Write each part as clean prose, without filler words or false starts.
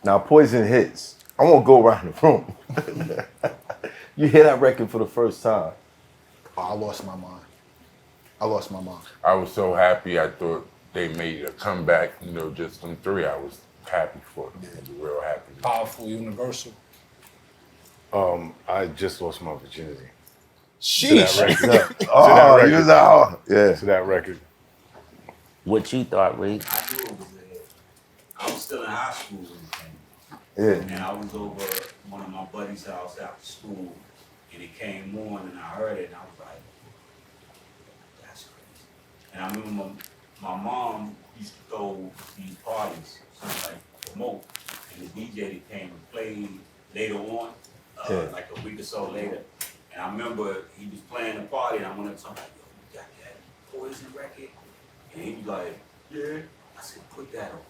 Now, Poison hits. I won't go around the room. You hear that record for the first time. Oh, I lost my mind. I lost my mind. I was so happy. I thought they made a comeback. You know, just them three. I was happy for them. I was real happy. Powerful, universal. I just lost my virginity. Sheesh. Oh, you was out. Yeah. To that record. What you thought, Reed? I knew it was there. I was still in high school when it came. Yeah. And I was over one of my buddy's house after school, and it came on, and I heard it, and I was like, that's crazy. And I remember my mom used to throw these parties, something like promote, and the DJ that came and played later on, like a week or so later. And I remember he was playing the party, and I went up to him like, yo, you got that Poison record? And he was like, yeah. I said, put that on.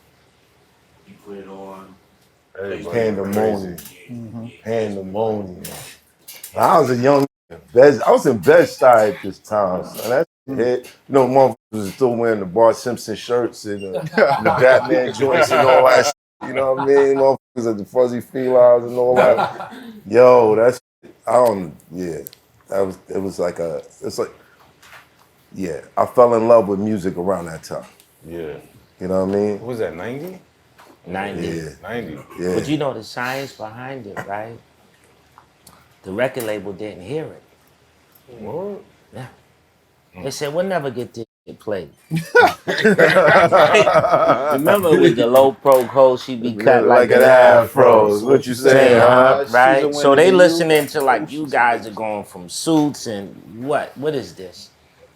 He put it on. Pandemonium. Pandemonium. I was a young I was in Bed-Stuy at this time. So that's it. You know, motherfuckers was still wearing the Bart Simpson shirts and the Batman joints and all that shit. You know what I mean? Motherfuckers at the Fuzzy Felines and all that. Yo, that's, it was like I fell in love with music around that time. Yeah. You know what I mean? What was that, 90? 90. Yeah. 90. Yeah. But you know the science behind it, right? The record label didn't hear it. What? Yeah. They said, we'll never get this shit played. Remember with the low pro code, she be cut like an afro. What you saying, huh? Right? So they listening to like, you guys are going from Suits and what is this?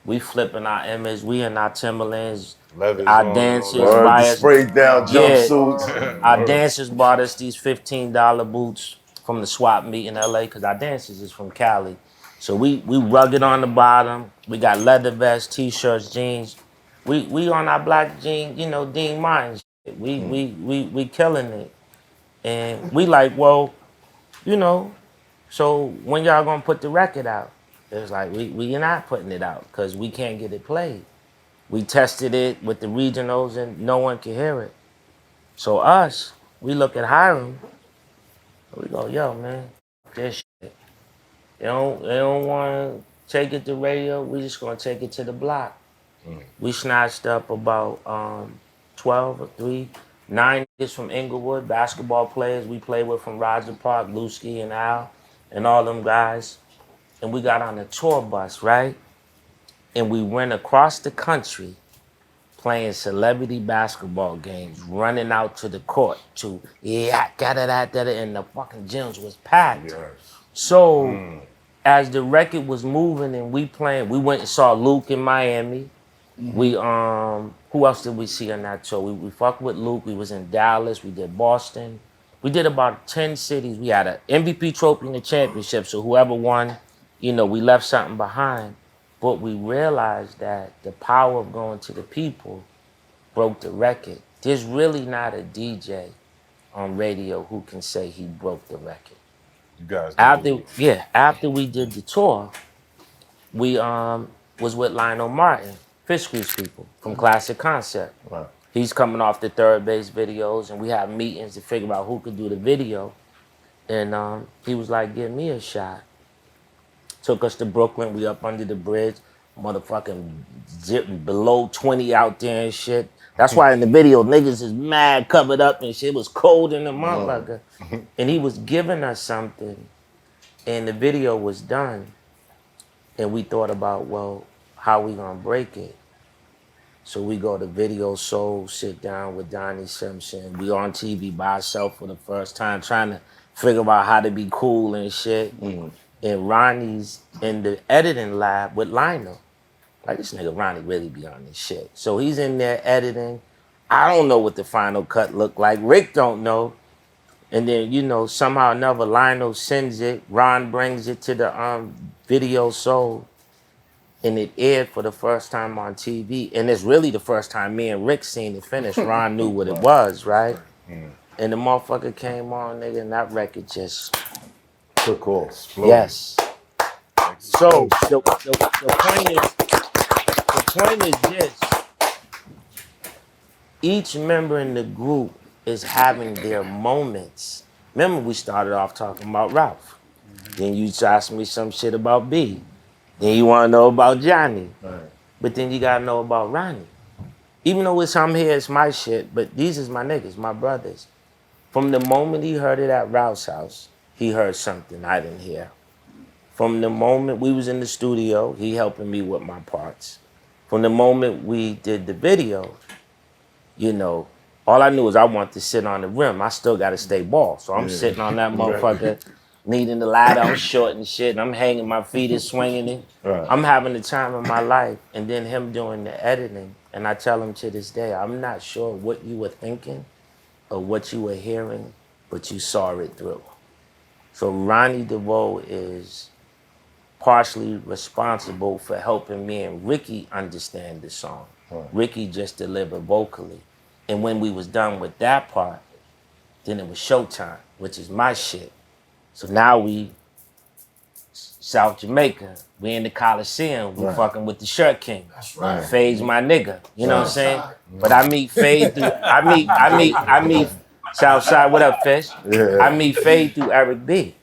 We flipping our image, we in our Timberlands, Leathers our on, dancers Word, buy the us, sprayed down jumpsuits. our dancers bought us these $15 boots from the swap meet in LA, because our dancers is from Cali. So we rugged on the bottom, we got leather vests, t-shirts, jeans. We on our black jean, you know, Dean Martin shit. We killing it. And we like, well, you know, so when y'all gonna put the record out? It's like, we not putting it out because we can't get it played. We tested it with the regionals and no one can hear it. So us, we look at Hiram, we go, yo, man, this shit. They don't want to take it to radio, we just gonna take it to the block. We snatched up about 12 or 9 niggas from Inglewood, basketball players we played with from Roger Park, Lewski and Al, and all them guys. And we got on a tour bus, right? And we went across the country playing celebrity basketball games, running out to the court to, and the fucking gyms was packed. Yes. So as the record was moving and we playing, we went and saw Luke in Miami. We who else did we see on that tour? We fucked with Luke. We was in Dallas. We did Boston. We did about 10 cities. We had an MVP trophy in the championship. So whoever won, you know, we left something behind. But we realized that the power of going to the people broke the record. There's really not a DJ on radio who can say he broke the record. You guys. After we did the tour, we was with Lionel Martin, Fish Grease people from Classic Concept. Wow. He's coming off the Third Base videos, and we have meetings to figure out who could do the video. And he was like, give me a shot. Took us to Brooklyn, we up under the bridge, motherfucking below 20 out there and shit. That's why in the video, niggas is mad covered up and shit. It was cold in the motherfucker. And he was giving us something, and the video was done. And we thought about, well, how we gonna break it? So we go to Video Soul, sit down with Donnie Simpson. We on TV by ourselves for the first time, trying to figure out how to be cool and shit. And Ronnie's in the editing lab with Lionel. Like, this nigga Ronnie really be on this shit. So he's in there editing. I don't know what the final cut looked like. Rick don't know. And then, you know, somehow or another, Lionel sends it. Ron brings it to the Video Soul. And it aired for the first time on TV. And it's really the first time me and Rick seen it finish. Ron knew what it was, right? And the motherfucker came on, nigga, and that record just took off. Yes. So the point is this. Each member in the group is having their moments. Remember, we started off talking about Ralph. Then you asked me some shit about B. Then you want to know about Johnny. Right. But then you got to know about Ronnie. Even though I'm here, it's my shit, but these is my niggas, my brothers. From the moment he heard it at Ralph's house, he heard something I didn't hear. From the moment we was in the studio, he helping me with my parts. From the moment we did the video, you know, all I knew is I wanted to sit on the rim. I still got to stay ball. So I'm sitting on that motherfucker, needing the ladder. I'm short and shit, and I'm hanging my feet and swinging it. Right. I'm having the time of my life. And then him doing the editing. And I tell him to this day, I'm not sure what you were thinking or what you were hearing, but you saw it through. So Ronnie Devoe is partially responsible for helping me and Ricky understand the song. Right. Ricky just delivered vocally. And when we was done with that part, then it was showtime, which is my shit. So now we South Jamaica. We in the Coliseum. We Right. fucking with the Shirt King. That's right. Fade's my nigga. You know what I'm saying? Southside. But I meet Fade through. I meet Southside. What up, Fish? Yeah. I meet Fade through Eric B.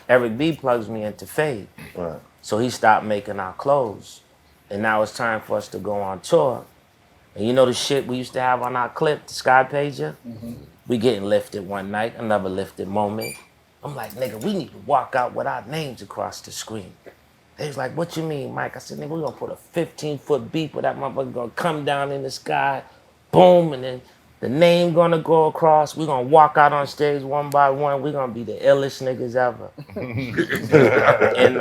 Eric B plugs me into Fade. Right. So he stopped making our clothes. And now it's time for us to go on tour. And you know the shit we used to have on our clip, the Sky Pager? We getting lifted one night, another lifted moment. I'm like, nigga, we need to walk out with our names across the screen. They was like, what you mean, Mike? I said, nigga, we gonna put a 15-foot beep where that motherfucker gonna come down in the sky, boom, and then the name gonna go across. We gonna walk out on stage one by one. We gonna be the illest niggas ever. And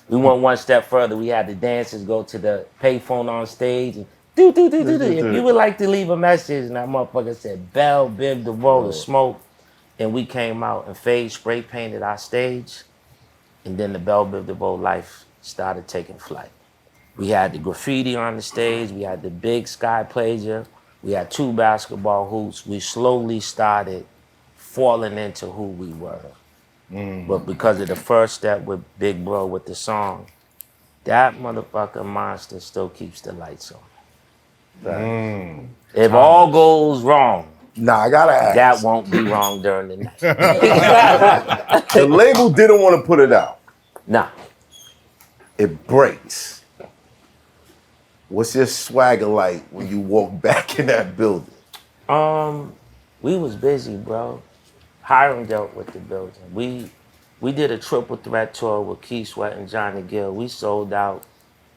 we went one step further. We had the dancers go to the payphone on stage and do. If you would like to leave a message, and that motherfucker said, Bell, Big, Devoe, the Smoke. And we came out and Fade spray painted our stage. And then the Bell Biv DeVoe life started taking flight. We had the graffiti on the stage. We had the big Sky Pager. We had 2 basketball hoops. We slowly started falling into who we were. But because of the first step with Big Bro with the song, that motherfucker monster still keeps the lights on. If all goes wrong, Nah, I gotta ask. that won't be wrong during the night. The label didn't want to put it out. Nah. It breaks. What's your swagger like when you walk back in that building? We was busy, bro. Hiram dealt with the building. We did a triple threat tour with Keith Sweat and Johnny Gill. We sold out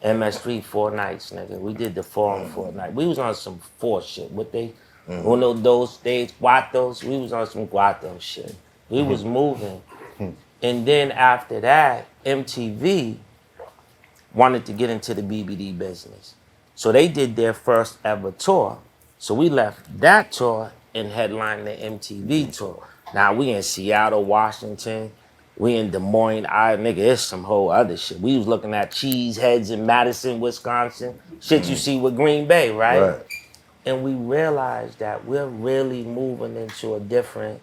MS3 4 nights, nigga. We did the Forum 4 nights. We was on some 4 shit. What they, uno, dos, days, guatos. We was on some guato shit. We was moving. And then after that, MTV wanted to get into the BBD business. So they did their first ever tour. So we left that tour and headlined the MTV tour. Now we in Seattle, Washington. We in Des Moines, nigga, it's some whole other shit. We was looking at Cheeseheads in Madison, Wisconsin. Shit you see with Green Bay, right? And we realized that we're really moving into a different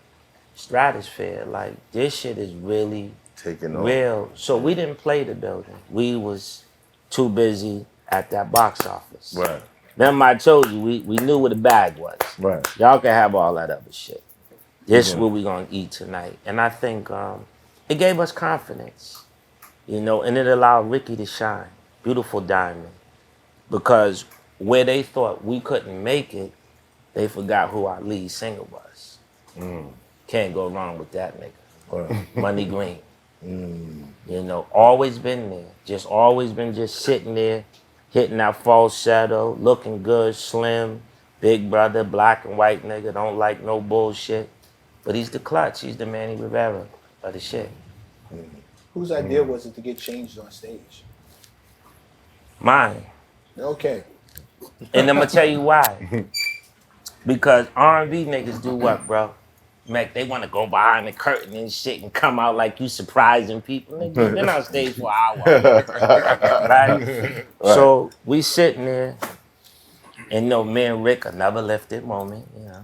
stratosphere. Like, this shit is really Taking off. real. So we didn't play the building. We was too busy at that box office. Right. Remember I told you, we knew where the bag was. Right. Y'all can have all that other shit. This is what we gonna eat tonight. And I think it gave us confidence, you know, and it allowed Ricky to shine. Beautiful diamond. Because where they thought we couldn't make it, they forgot who our lead singer was. Can't go wrong with that nigga. Right. Money Green. You know, always been there. Always been just sitting there, hitting that falsetto, looking good, slim, big brother, black and white nigga, don't like no bullshit. But he's the clutch. He's the Manny Rivera of the shit. Whose idea was it to get changed on stage? Mine. Okay. And I'm gonna tell you why. Because R&B niggas do what, bro? Mac, they want to go behind the curtain and shit and come out like you surprising people. Nigga, you've been on stage for an hour. Right? So we sitting there, and you know, me and Rick, another lifted moment, you know.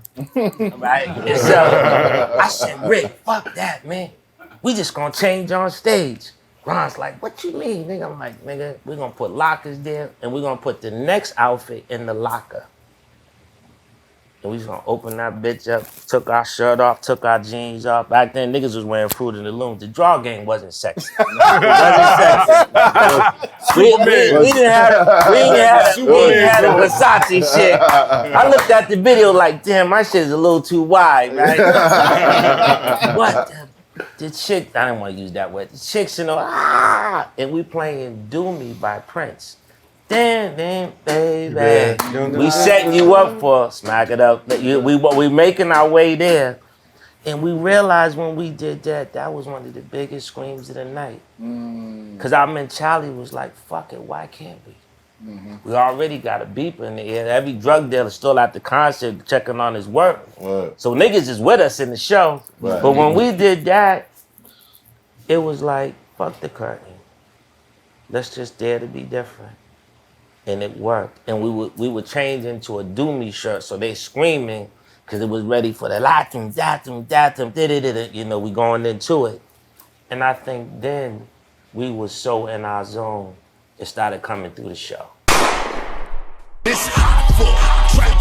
Right? And so I said, Rick, fuck that, man. We just gonna change on stage. Ron's like, what you mean, nigga? I'm like, nigga, we're gonna put lockers there, and we're gonna put the next outfit in the locker. And we was gonna open that bitch up, took our shirt off, took our jeans off. Back then, niggas was wearing Fruit in the Loom. The draw game wasn't sexy. It wasn't sexy. We didn't have the Versace shit. I looked at the video like, damn, my shit is a little too wide, right? What? The chick, I didn't want to use that word. The chicks, you know, and we playing Do Me by Prince. Damn, baby. We setting you up for Smack It Up. We making our way there. And we realized when we did that, that was one of the biggest screams of the night. Because our mentality was like, fuck it, why can't we? We already got a beeper in the air. Every drug dealer still at the concert checking on his work. Right. So niggas is with us in the show. Right. But when we did that, it was like, fuck the curtain. Let's just dare to be different. And it worked. And we would change into a Do Me shirt, so they screaming, because it was ready for the latum, datum, datum, you know, we going into it. And I think then we was so in our zone, it started coming through the show. It's hot for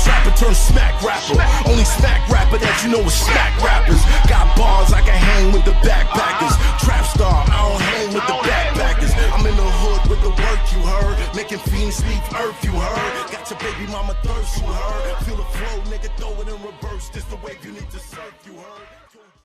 trapper turn smack rapper. Only smack rapper that you know is smack rappers. Got bars I can hang with the backpackers. Trap star, I don't hang with the backpackers. I'm in the hood with the work you heard. Making fiends leave earth you heard. Got your baby mama thirst you heard. Feel the flow, nigga, throw it in reverse. This the wave you need to surf you heard.